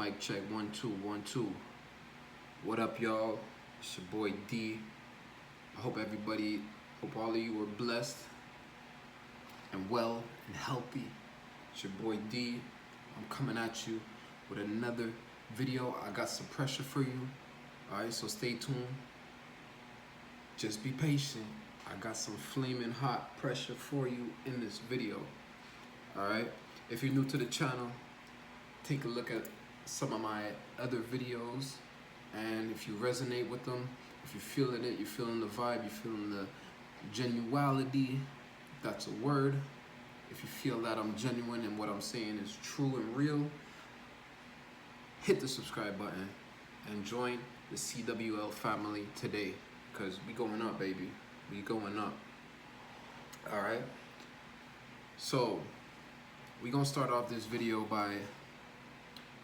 Mic check 1 2 1 2. What up, y'all? It's your boy D. I hope all of you are blessed and well and healthy. It's your boy D. I'm coming at you with another video. I got some pressure for you. Alright, so stay tuned. Just be patient. I got some flaming hot pressure for you in this video. Alright, if you're new to the channel, take a look at some of my other videos, and if you resonate with them, if you're feeling it, you're feeling the vibe, you're feeling the genuality, if that's a word, if you feel that I'm genuine and what I'm saying is true and real, hit the subscribe button and join the CWL family today, because we going up, baby. We going up. Alright, so we gonna start off this video by,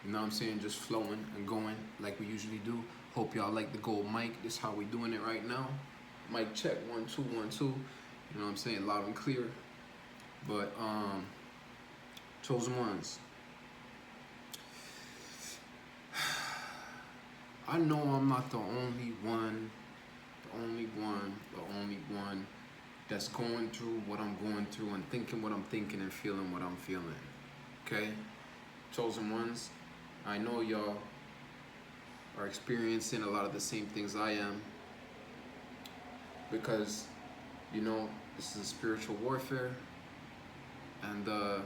you know what I'm saying, just flowing and going like we usually do. Hope y'all like the gold mic. This is how we doing it right now. Mic check 1 2 1 2. You know what I'm saying, loud and clear. But chosen ones, I know I'm not the only one that's going through what I'm going through and thinking what I'm thinking and feeling what I'm feeling. Okay, chosen ones, I know y'all are experiencing a lot of the same things I am, because, you know, this is a spiritual warfare, and a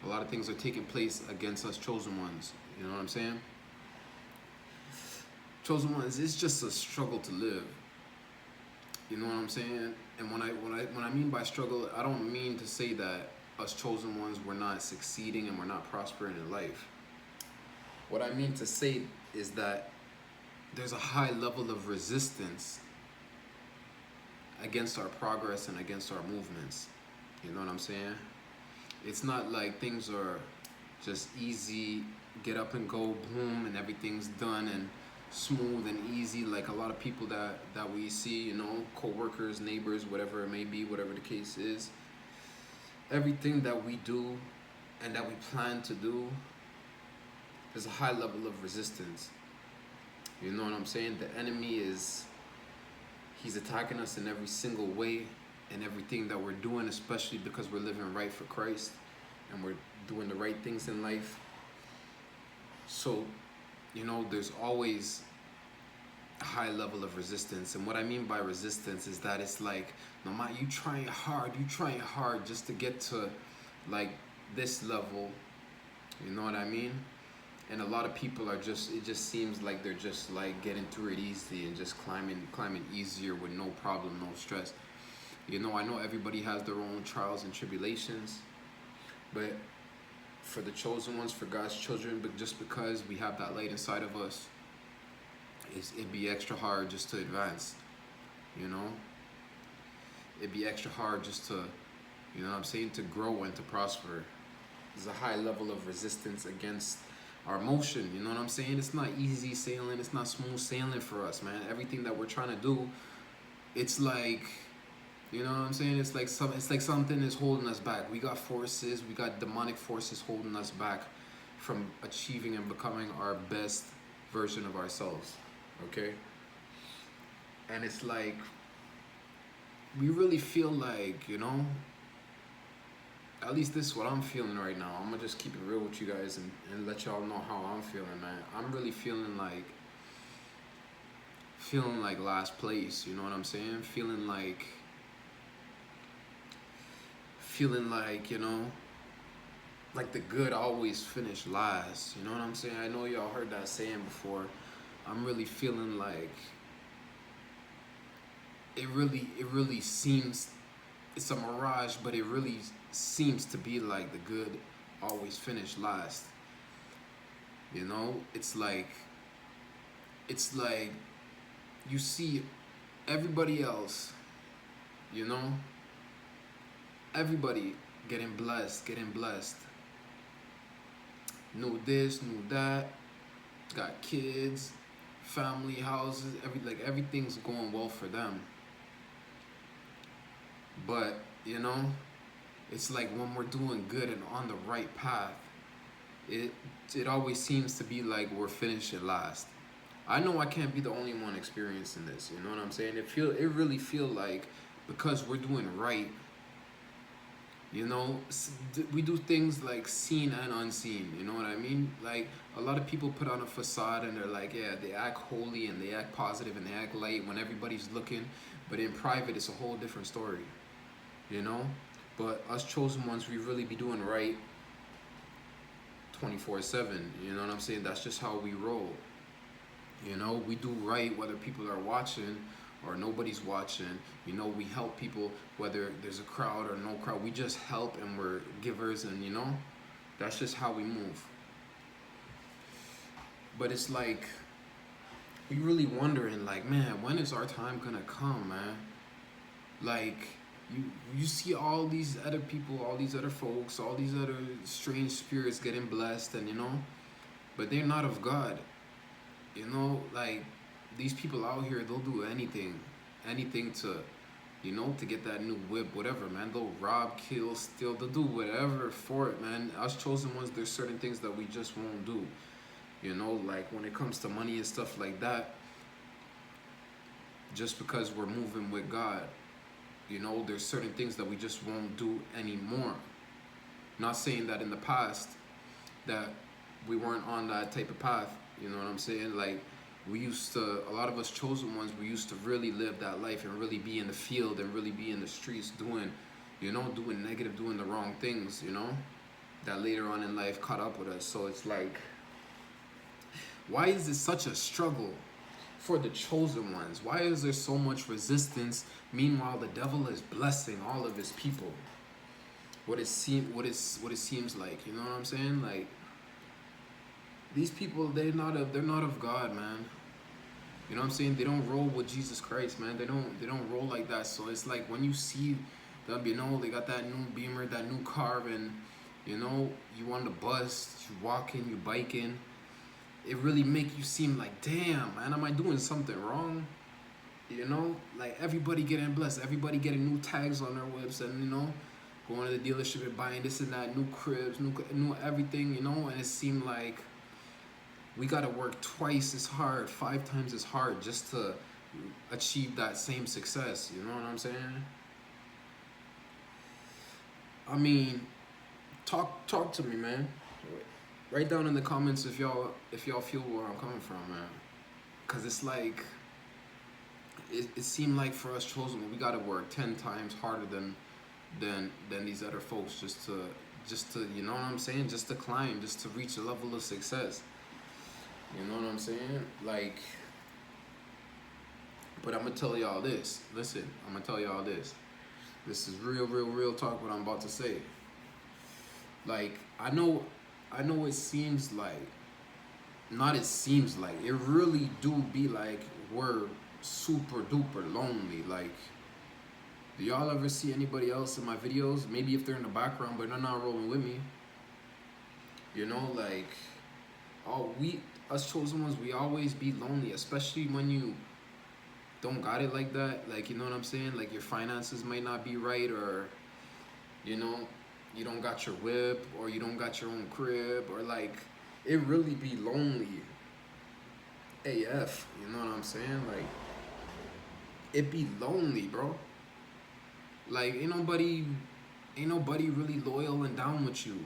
lot of things are taking place against us chosen ones. You know what I'm saying? Chosen ones, it's just a struggle to live. You know what I'm saying? And when I mean by struggle, I don't mean to say that us chosen ones, we're not succeeding and we're not prospering in life. What I mean to say is that there's a high level of resistance against our progress and against our movements. You know what I'm saying? It's not like things are just easy, get up and go, boom, and everything's done and smooth and easy like a lot of people that we see, you know, co-workers, neighbors, whatever it may be, whatever the case is. Everything that we do and that we plan to do, there's a high level of resistance. You know what I'm saying? The enemy he's attacking us in every single way and everything that we're doing, especially because we're living right for Christ and we're doing the right things in life. So, you know, there's always a high level of resistance. And what I mean by resistance is that it's like, no matter, you trying hard just to get to like this level. You know what I mean? And a lot of people are just, it just seems like they're just like getting through it easy and just climbing easier with no problem, no stress. You know, I know everybody has their own trials and tribulations, but for the chosen ones, for God's children, but just because we have that light inside of us, it'd be extra hard just to advance, you know? It'd be extra hard just to, you know what I'm saying, to grow and to prosper. There's a high level of resistance against our motion, you know what I'm saying? It's not easy sailing, it's not smooth sailing for us, man. Everything that we're trying to do, it's like, you know what I'm saying? It's like something is holding us back. We got forces, we got demonic forces holding us back from achieving and becoming our best version of ourselves, okay? And it's like, we really feel like, you know, at least this is what I'm feeling right now. I'm gonna just keep it real with you guys and let y'all know how I'm feeling, man. I'm really feeling like last place, you know what I'm saying? Feeling like, you know, like the good always finish last. You know what I'm saying? I know y'all heard that saying before. I'm really feeling like it really seems, it's a mirage, but it really seems to be like the good always finish last. You know, it's like you see everybody else, you know, everybody getting blessed, knew this, knew that, got kids, family, houses, everything's going well for them. But, you know, it's like when we're doing good and on the right path, it it always seems to be like we're finishing last. I know I can't be the only one experiencing this. You know what I'm saying? It really feel like because we're doing right, you know, we do things like seen and unseen. You know what I mean? Like a lot of people put on a facade and they're like, yeah, they act holy and they act positive and they act light when everybody's looking, but in private it's a whole different story. You know? But us chosen ones, we really be doing right 24/7. You know what I'm saying? That's just how we roll. You know, we do right whether people are watching or nobody's watching. You know, we help people whether there's a crowd or no crowd. We just help and we're givers, and you know, that's just how we move. But it's like we really wondering like, man, when is our time gonna come, man? Like you see all these other people, all these other folks, all these other strange spirits getting blessed, and you know, but they're not of God. You know, like these people out here, they'll do anything, anything to, you know, to get that new whip, whatever, man. They'll rob, kill, steal, they'll do whatever for it, man. Us chosen ones, there's certain things that we just won't do. You know, like when it comes to money and stuff like that, just because we're moving with God, you know, there's certain things that we just won't do anymore. Not saying that in the past that we weren't on that type of path, you know what I'm saying? Like we used to, a lot of us chosen ones, we used to really live that life and really be in the field and really be in the streets doing, you know, doing negative, doing the wrong things, you know, that later on in life caught up with us. So it's like, why is it such a struggle for the chosen ones? Why is there so much resistance? Meanwhile, the devil is blessing all of his people. What it seems like, you know what I'm saying? Like these people, they're not of God, man. You know what I'm saying? They don't roll with Jesus Christ, man. They don't roll like that. So it's like when you see them, you know, they got that new Beamer, that new car, and you know, you on the bus, you walking, you biking. It really make you seem like, damn, man, am I doing something wrong? You know, like everybody getting blessed, everybody getting new tags on their whips, and you know, going to the dealership and buying this and that, new cribs, new everything, you know, and it seemed like we gotta work twice as hard, 5 times as hard just to achieve that same success. You know what I'm saying? I mean, talk to me, man. Write down in the comments if y'all feel where I'm coming from, man. Cause it's like it seemed like for us chosen, we gotta work 10 times harder than these other folks just to you know what I'm saying, just to climb, just to reach a level of success. You know what I'm saying? Like, but I'm gonna tell y'all this. Listen, I'm gonna tell y'all this. This is real talk. What I'm about to say. Like, I know it seems like, not it seems like, it really do be like we're super duper lonely. Like, do y'all ever see anybody else in my videos? Maybe if they're in the background, but they're not rolling with me. You know, like, us chosen ones, we always be lonely, especially when you don't got it like that. Like, you know what I'm saying? Like, your finances might not be right, or, you know, you don't got your whip, or you don't got your own crib, or like, it really be lonely AF. You know what I'm saying? Like, it be lonely, bro. Like, ain't nobody really loyal and down with you.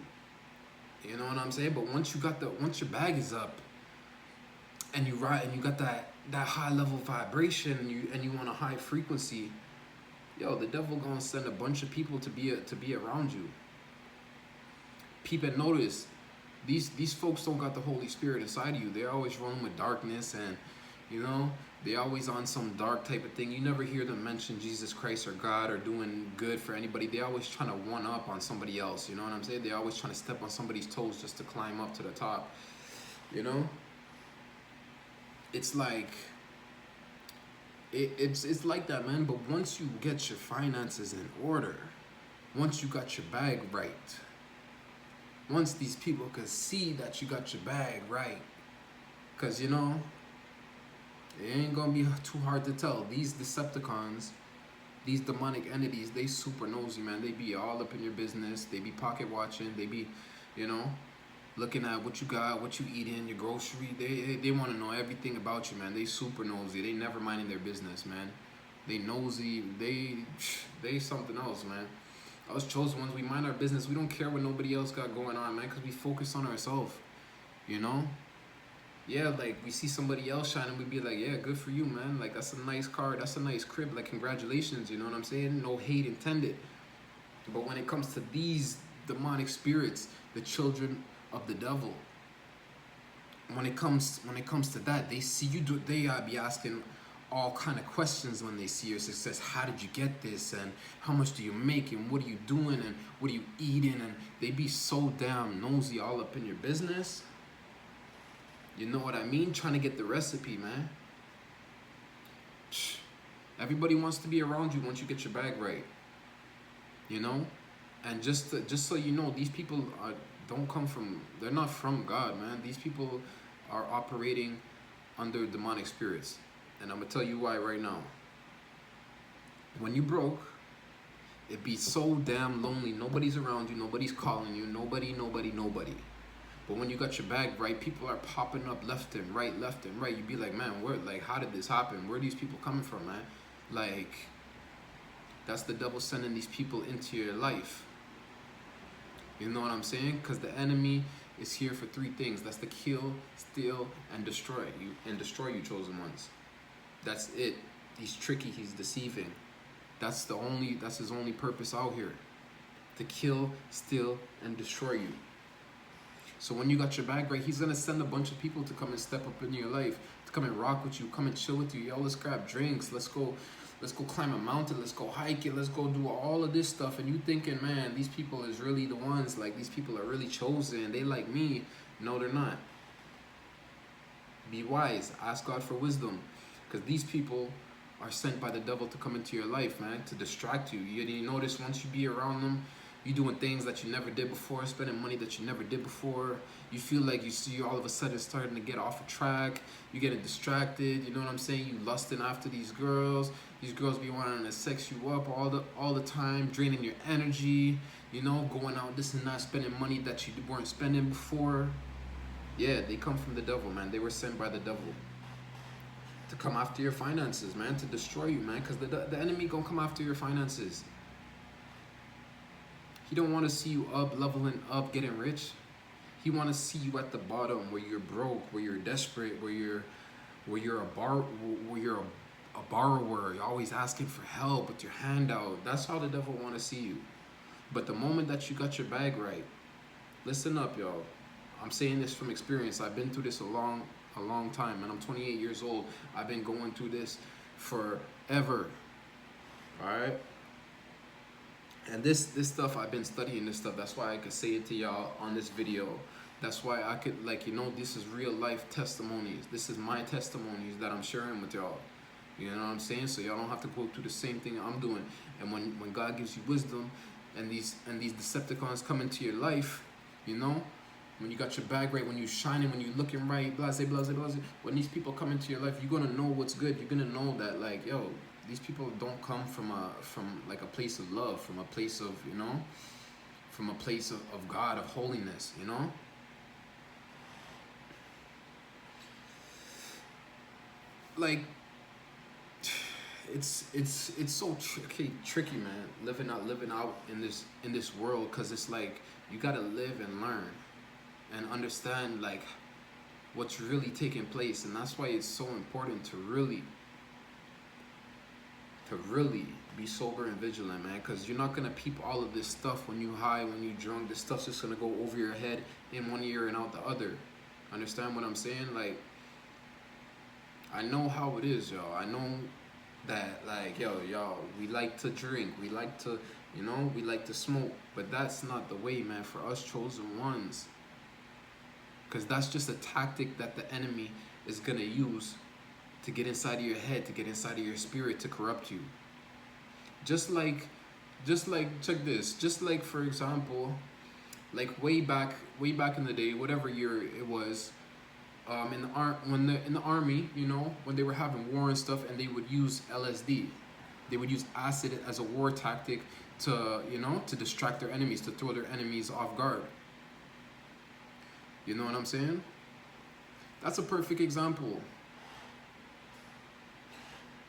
You know what I'm saying? But once your bag is up and you ride and you got that high level vibration, and you want a high frequency, yo, the devil gonna send a bunch of people to be around you. Peep and notice, these folks don't got the Holy Spirit inside of you. They're always running with darkness, and you know, they always on some dark type of thing. You never hear them mention Jesus Christ or God or doing good for anybody. They always trying to one up on somebody else. You know what I'm saying? They always trying to step on somebody's toes just to climb up to the top. You know? It's like it's like that, man. But once you get your finances in order, once you got your bag right, once these people can see that you got your bag right, because you know, it ain't gonna be too hard to tell. These Decepticons, these demonic entities, they super nosy, man. They be all up in your business. They be pocket watching. They be, you know, looking at what you got, what you eating, your grocery. They want to know everything about you, man. They super nosy. They never minding their business, man. They nosy. They something else, man. Us chosen ones, we mind our business. We don't care what nobody else got going on, man, because we focus on ourselves, you know? Yeah, like, we see somebody else shining, we be like, yeah, good for you, man. Like, that's a nice car, that's a nice crib. Like, congratulations, you know what I'm saying? No hate intended. But when it comes to these demonic spirits, the children of the devil, when it comes to that, they see you do, they be asking all kind of questions when they see your success. How did you get this? And how much do you make? And what are you doing? And what are you eating? And they be so damn nosy all up in your business. You know what I mean? Trying to get the recipe, man. Everybody wants to be around you once you get your bag right. You know? And just so you know, these people they're not from God, man. These people are operating under demonic spirits. And I'm gonna tell you why right now. When you broke, it be so damn lonely. Nobody's around you, nobody's calling you, nobody. But when you got your bag right, people are popping up left and right. You be like, man, how did this happen? Where are these people coming from, man? Like, that's the devil sending these people into your life. You know what I'm saying? Because the enemy is here for three things. That's to kill, steal, and destroy you, chosen ones. That's it. He's tricky, he's deceiving. That's his only purpose out here. To kill, steal, and destroy you. So when you got your bag right, he's gonna send a bunch of people to come and step up in your life, to come and rock with you, come and chill with you. Yo, let's grab drinks, let's go climb a mountain, let's go hike it, let's go do all of this stuff. And you thinking, man, these people is really the ones, like, these people are really chosen, they like me. No, they're not. Be wise, ask God for wisdom. Because these people are sent by the devil to come into your life, man, to distract you. You notice once you be around them, you doing things that you never did before, spending money that you never did before. You feel like you see all of a sudden starting to get off a track. You getting distracted, you know what I'm saying? You lusting after these girls. These girls be wanting to sex you up all the time, draining your energy, you know, going out this and that, spending money that you weren't spending before. Yeah, they come from the devil, man. They were sent by the devil to come after your finances, man, to destroy you, man, because the enemy gonna come after your finances. He don't want to see you up, leveling up, getting rich. He want to see you at the bottom, where you're broke, where you're desperate, where you're a borrower. You're always asking for help with your hand out. That's how the devil want to see you. But the moment that you got your bag right, listen up, y'all. I'm saying this from experience. I've been through this a long time, and I'm 28 years old. I've been going through this forever. All right. And this stuff, I've been studying this stuff. That's why I could say it to y'all on this video. That's why I could, like, you know, this is real life testimonies. This is my testimonies that I'm sharing with y'all. You know what I'm saying? So y'all don't have to go through the same thing I'm doing. And when God gives you wisdom, and these Decepticons come into your life, you know, when you got your bag right, when you're shining, when you're looking right, blase. When these people come into your life, you're gonna know what's good. You're gonna know that, like, yo, these people don't come from like a place of love, from a place of, you know, from a place of God, of holiness, you know. Like, it's so tricky, man, living out in this world, because it's like you gotta live and learn and understand, like, what's really taking place. And that's why it's so important to really be sober and vigilant, man, because you're not gonna peep all of this stuff when you high, when you drunk. This stuff's just gonna go over your head in one ear and out the other. Understand what I'm saying? Like, I know how it is, y'all. I know that, like, y'all, we like to drink, we like to, you know, we like to smoke, but that's not the way, man, for us chosen ones. Because that's just a tactic that the enemy is gonna use to get inside of your head, to get inside of your spirit, to corrupt you. Just like, check this. Just like, for example, like way back in the day, whatever year it was, in the army, you know, when they were having war and stuff, and they would use LSD, they would use acid as a war tactic to, you know, to distract their enemies, to throw their enemies off guard. You know what I'm saying? That's a perfect example.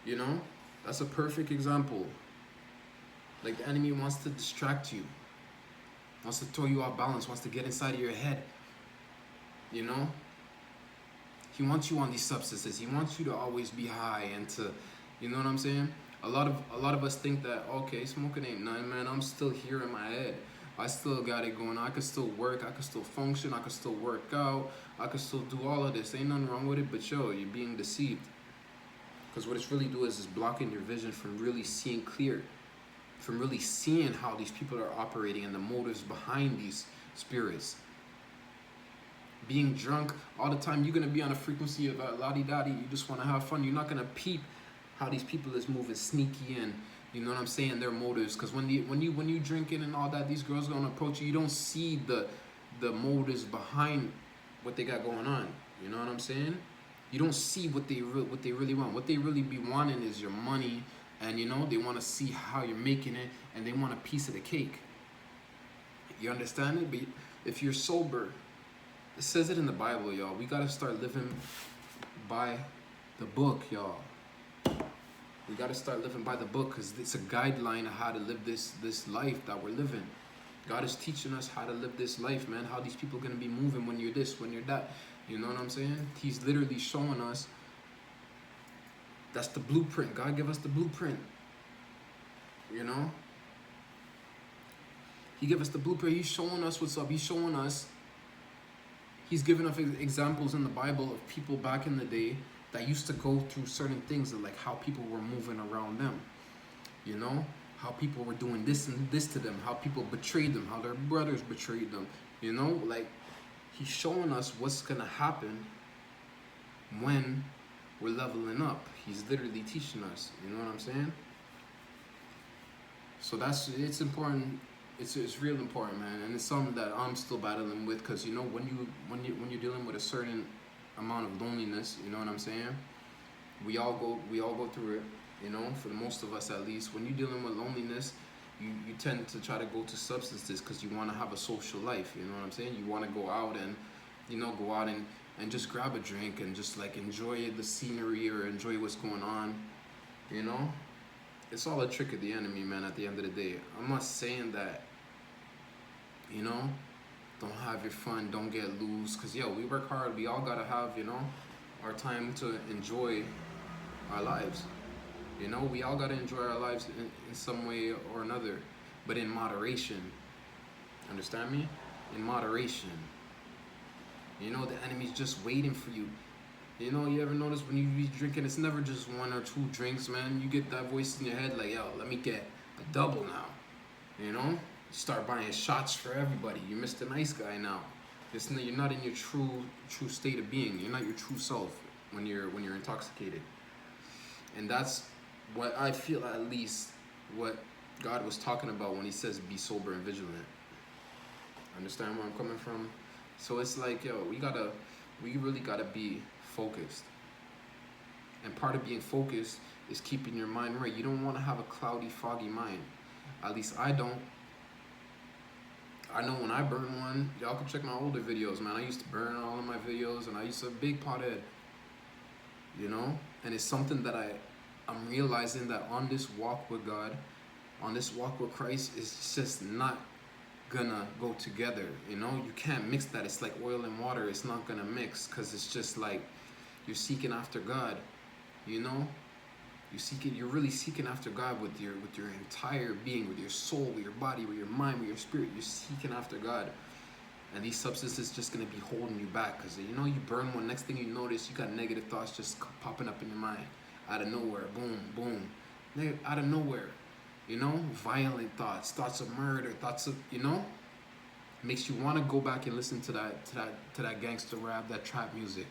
You know? That's a perfect example. Like the enemy wants to distract you, wants to throw you off balance, wants to get inside of your head. You know? He wants you on these substances. He wants you to always be high and to, you know what I'm saying? A lot of us think that, okay, smoking ain't nothing, man. I'm still here in my head. I still got it going on. I can still work. I can still function. I can still work out. I can still do all of this. Ain't nothing wrong with it, but yo, you're being deceived. Because what it's really doing is blocking your vision from really seeing clear, from really seeing how these people are operating and the motives behind these spirits. Being drunk all the time, you're gonna be on a frequency of la-di-da-di. You just want to have fun. You're not gonna peep how these people is moving sneaky and, you know what I'm saying, their motives. Because when you drinking and all that, these girls gonna approach you. You don't see the motives behind what they got going on. You know what I'm saying? You don't see what they really want. What they really be wanting is your money, and you know they want to see how you're making it, and they want a piece of the cake. You understand it? But if you're sober, it says it in the Bible, y'all. We gotta start living by the book, y'all. We gotta start living by the book, because it's a guideline of how to live this life that we're living. God is teaching us how to live this life, man. How these people are gonna be moving when you're this, when you're that. You know what I'm saying? He's literally showing us. That's the blueprint. God gave us the blueprint. You know? He gave us the blueprint. He's showing us what's up. He's showing us. He's given us examples in the Bible of people back in the day that used to go through certain things, of like how people were moving around them. You know? How people were doing this and this to them. How people betrayed them. How their brothers betrayed them. You know? Like, he's showing us what's going to happen when we're leveling up. He's literally teaching us. You know what I'm saying? So it's important. It's real important, man. And it's something that I'm still battling with, because, you know, when you're dealing with a certain amount of loneliness, you know what I'm saying? We all go through it, you know, for the most of us at least. When you're dealing with loneliness, you tend to try to go to substances because you want to have a social life, you know what I'm saying? You want to go out and, you know, and just grab a drink and just like enjoy the scenery or enjoy what's going on, you know? It's all a trick of the enemy, man, at the end of the day. I'm not saying that, you know, don't have your fun, don't get loose, because, yo, we work hard. We all got to have, you know, our time to enjoy our lives. You know, we all got to enjoy our lives in some way or another, but in moderation. Understand me? In moderation. You know, the enemy's just waiting for you. You know, you ever notice when you be drinking, it's never just one or two drinks, man. You get that voice in your head like, yo, let me get a double now. You know? You start buying shots for everybody. You're Mr. Nice Guy now. You're not in your true state of being. You're not your true self when you're intoxicated. And that's what I feel, at least, what God was talking about when he says be sober and vigilant. Understand where I'm coming from? So it's like, yo, we really gotta be focused. And part of being focused is keeping your mind right. You don't want to have a cloudy, foggy mind. At least I don't. I know when I burn one, y'all can check my older videos, man. I used to burn all of my videos, and I used to have a big pothead. You know? And it's something that I'm realizing that on this walk with God, on this walk with Christ, it's just not gonna go together. You know? You can't mix that. It's like oil and water. It's not gonna mix, because it's just like you're seeking after God. You know? You're really seeking after God with your entire being, with your soul, with your body, with your mind, with your spirit. You're seeking after God. And these substances just going to be holding you back, because, you know, you burn one, next thing you notice, you got negative thoughts just popping up in your mind. Out of nowhere. Boom, boom. Out of nowhere. You know? Violent thoughts. Thoughts of murder. Thoughts of, you know? Makes you want to go back and listen to that gangster rap, that trap music.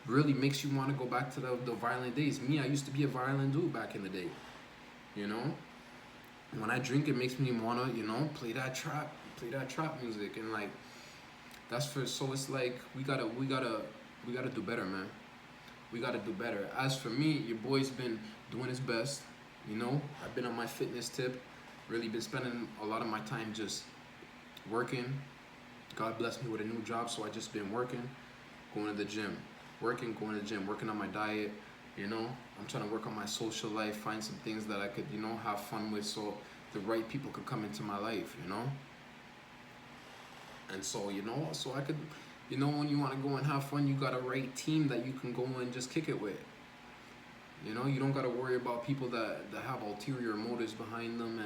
Really makes you want to go back to the violent days. Me, I used to be a violent dude back in the day. You know? When I drink, it makes me want to, you know, play that trap music. And like, so it's like, we gotta do better, man. We gotta do better. As for me, your boy's been doing his best. You know, I've been on my fitness tip. Really been spending a lot of my time just working, God blessed me with a new job, so I just been working, going to the gym, working, going to the gym, working on my diet. You know, I'm trying to work on my social life, find some things that I could, you know, have fun with, so the right people could come into my life. You know, and so you know, so I could, you know, when you want to go and have fun, you got a right team that you can go and just kick it with. You know, you don't got to worry about people that have ulterior motives behind them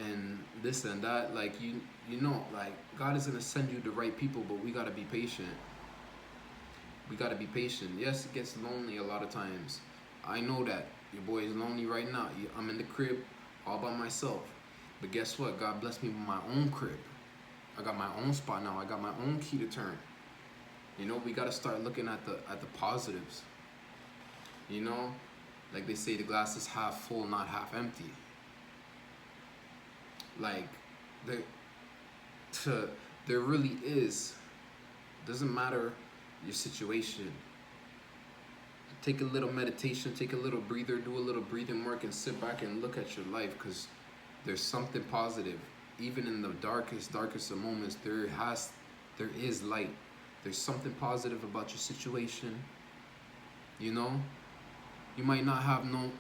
and this and that. Like you know, like God is gonna send you the right people, but we gotta be patient. We gotta be patient. Yes, it gets lonely a lot of times. I know that your boy is lonely right now. I'm in the crib all by myself. But guess what? God blessed me with my own crib. I got my own spot now. I got my own key to turn. You know, we gotta start looking at the positives. You know, like they say, the glass is half full, not half empty. Like there, there really is. Doesn't matter your situation. Take a little meditation, take a little breather, do a little breathing work, and sit back and look at your life, because there's something positive. Even in the darkest of moments, there is light. There's something positive about your situation. You know, you might not have no,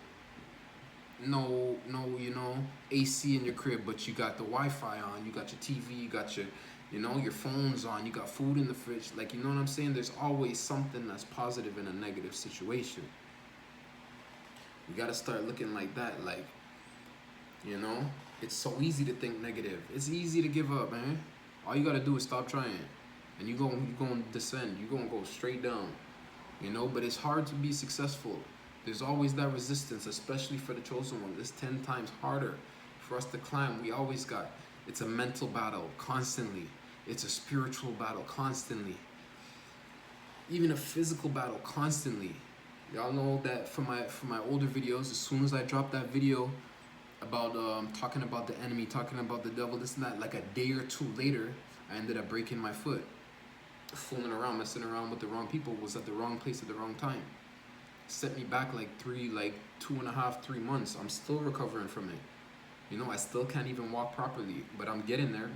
you know, AC in your crib, but you got the Wi-Fi on, you got your TV, you got your, you know, your phone's on, you got food in the fridge. Like, you know what I'm saying? There's always something that's positive in a negative situation. We gotta start looking like that. Like, you know, it's so easy to think negative. It's easy to give up, man. All you gotta do is stop trying, and you're gonna descend. You're gonna go straight down. You know, but it's hard to be successful. There's always that resistance, especially for the chosen one. It's 10 times harder for us to climb. It's a mental battle constantly. It's a spiritual battle constantly. Even a physical battle constantly. Y'all know that from my older videos, as soon as I dropped that video about talking about the enemy, talking about the devil, this and that, like a day or two later, I ended up breaking my foot. Fooling around, messing around with the wrong people, was at the wrong place at the wrong time. Set me back like 2.5, 3 months. I'm still recovering from it. You know, I still can't even walk properly, but I'm getting there.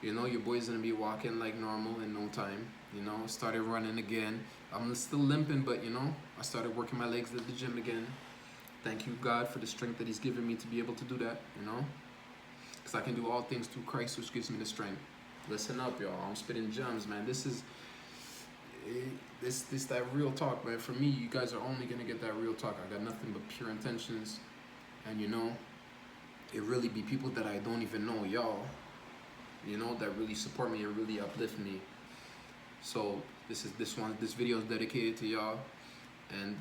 You know, your boy's gonna be walking like normal in no time. You know, started running again. I'm still limping, but you know, I started working my legs at the gym again. Thank you, God, for the strength that He's given me to be able to do that, you know? Because I can do all things through Christ, which gives me the strength. Listen up, y'all. I'm spitting gems, man. This that real talk, man. For me, you guys are only gonna get that real talk. I got nothing but pure intentions, and you know, it really be people that I don't even know, y'all. You know, that really support me and really uplift me. So this video is dedicated to y'all, and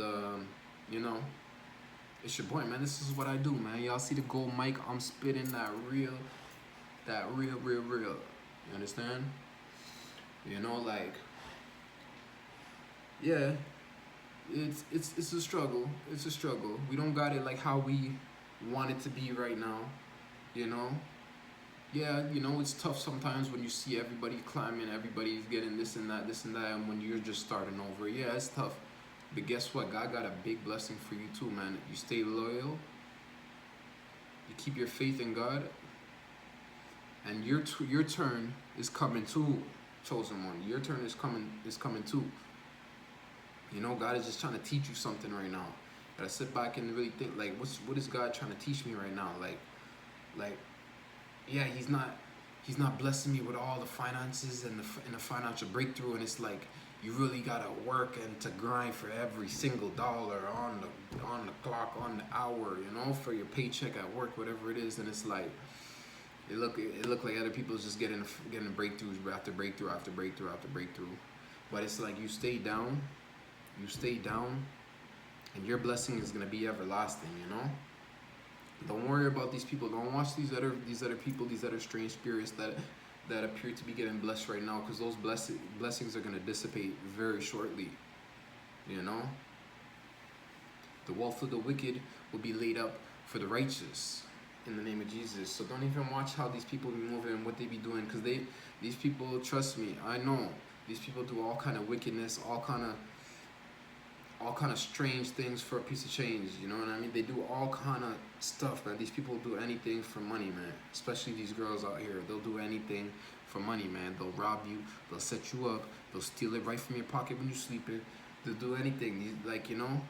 you know, it's your boy, man. This is what I do, man. Y'all see the gold mic? I'm spitting that real. You understand? You know, like, yeah, it's a struggle. It's a struggle. We don't got it like how we want it to be right now. You know? Yeah, you know, it's tough sometimes when you see everybody climbing, everybody's getting this and that, and when you're just starting over. Yeah, it's tough. But guess what? God got a big blessing for you too, man. You stay loyal. You keep your faith in God. And your turn is coming too, chosen one. Your turn is coming too. You know, God is just trying to teach you something right now. Gotta sit back and really think, like, what is God trying to teach me right now? Like, yeah, He's not blessing me with all the finances and the financial breakthrough, and it's like you really gotta work and to grind for every single dollar on the clock, on the hour, you know, for your paycheck at work, whatever it is, and it's like. It look like other people's just getting breakthroughs after breakthrough after breakthrough after breakthrough, but it's like you stay down, and your blessing is gonna be everlasting. You know. Don't worry about these people. Don't watch these other people, these other strange spirits that appear to be getting blessed right now, because those blessings are gonna dissipate very shortly. You know. The wealth of the wicked will be laid up for the righteous. In the name of Jesus. So don't even watch how these people be moving and what they be doing, because these people, trust me, I know these people do all kind of wickedness, all kind of strange things for a piece of change. You know what I mean? They do all kind of stuff, man. These people do anything for money, man. Especially these girls out here, they'll do anything for money, man. They'll rob you, they'll set you up, they'll steal it right from your pocket when you're sleeping. They'll do anything. Like, you know,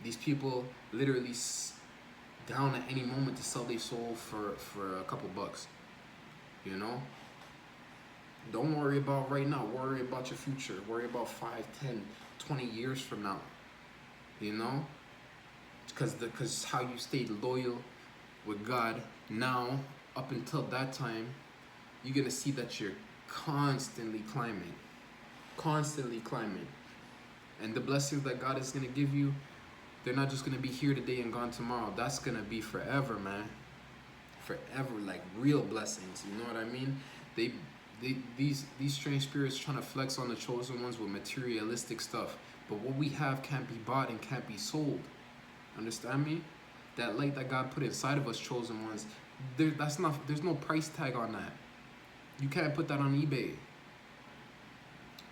these people literally down at any moment to sell their soul for a couple bucks. You know? Don't worry about right now. Worry about your future. Worry about 5, 10, 20 years from now. You know? Because how you stayed loyal with God now, up until that time, you're going to see that you're constantly climbing. Constantly climbing. And the blessings that God is going to give you, they're not just going to be here today and gone tomorrow. That's going to be forever, man. Forever, like real blessings. You know what I mean? These strange spirits trying to flex on the chosen ones with materialistic stuff. But what we have can't be bought and can't be sold. Understand me? That light that God put inside of us, chosen ones, there's no price tag on that. You can't put that on eBay.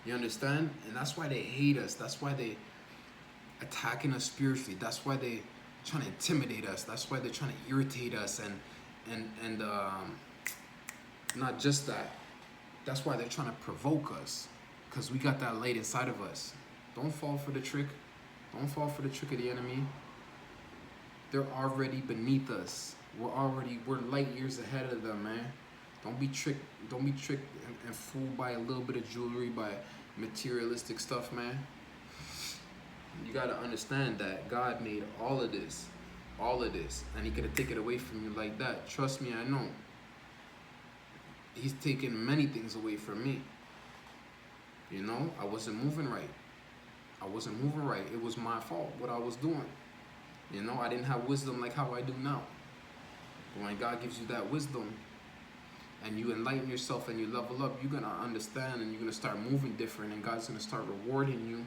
You understand? And that's why they hate us. That's why they attacking us spiritually. That's why they trying to intimidate us. That's why they're trying to irritate us and not just that. That's why they're trying to provoke us, because we got that light inside of us. Don't fall for the trick. Don't fall for the trick of the enemy. They're already beneath us. We're light years ahead of them, man. Don't be tricked. Don't be tricked and fooled by a little bit of jewelry, by materialistic stuff, man. You gotta understand that God made all of this, and He could have taken it away from you like that. Trust me, I know. He's taken many things away from me. You know, I wasn't moving right. It was my fault, what I was doing. You know, I didn't have wisdom like how I do now. But when God gives you that wisdom and you enlighten yourself and you level up, you're going to understand and you're going to start moving different, and God's going to start rewarding you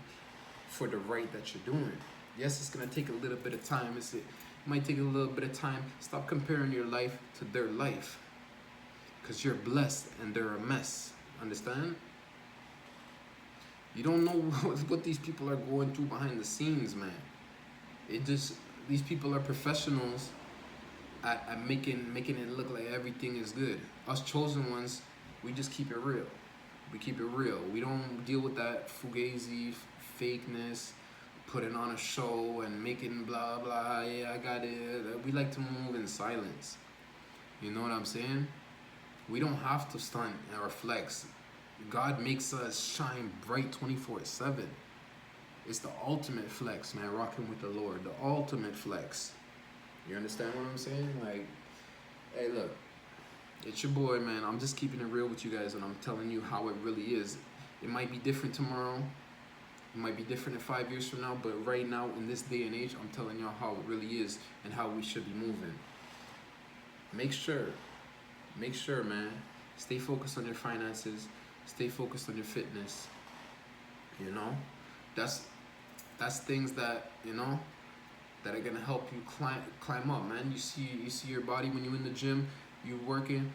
for the right that you're doing. Yes, it's going to take a little bit of time. It might take a little bit of time. Stop comparing your life to their life, because you're blessed and they're a mess. Understand? You don't know what these people are going through behind the scenes, man. These people are professionals at making it look like everything is good. Us chosen ones, we just keep it real. We keep it real. We don't deal with that fugazi fakeness, putting on a show and making blah blah. Yeah, I got it. We like to move in silence. You know what I'm saying? We don't have to stunt or flex. God makes us shine bright 24/7. It's the ultimate flex, man. Rocking with the Lord, the ultimate flex. You understand what I'm saying? Like, hey, look, it's your boy, man. I'm just keeping it real with you guys, and I'm telling you how it really is. It might be different tomorrow. It might be different in 5 years from now, but right now, in this day and age, I'm telling y'all how it really is and how we should be moving. Make sure, man, stay focused on your finances. Stay focused on your fitness. You know, that's things that, you know, that are gonna help you climb up, man. You see your body when you're in the gym. You're working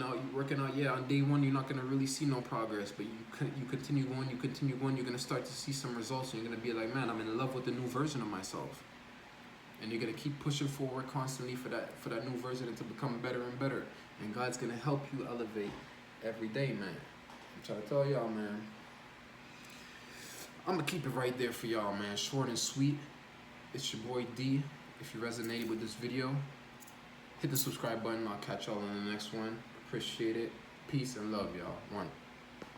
out. Yeah, on day one you're not gonna really see no progress, but you continue going. You're gonna start to see some results, and you're gonna be like, man, I'm in love with the new version of myself. And you're gonna keep pushing forward constantly for that new version, and to become better and better. And God's gonna help you elevate every day, man. I'm trying to tell y'all, man. I'm gonna keep it right there for y'all, man. Short and sweet. It's your boy D. If you resonated with this video, hit the subscribe button. I'll catch y'all in the next one. Appreciate it. Peace and love, y'all. One.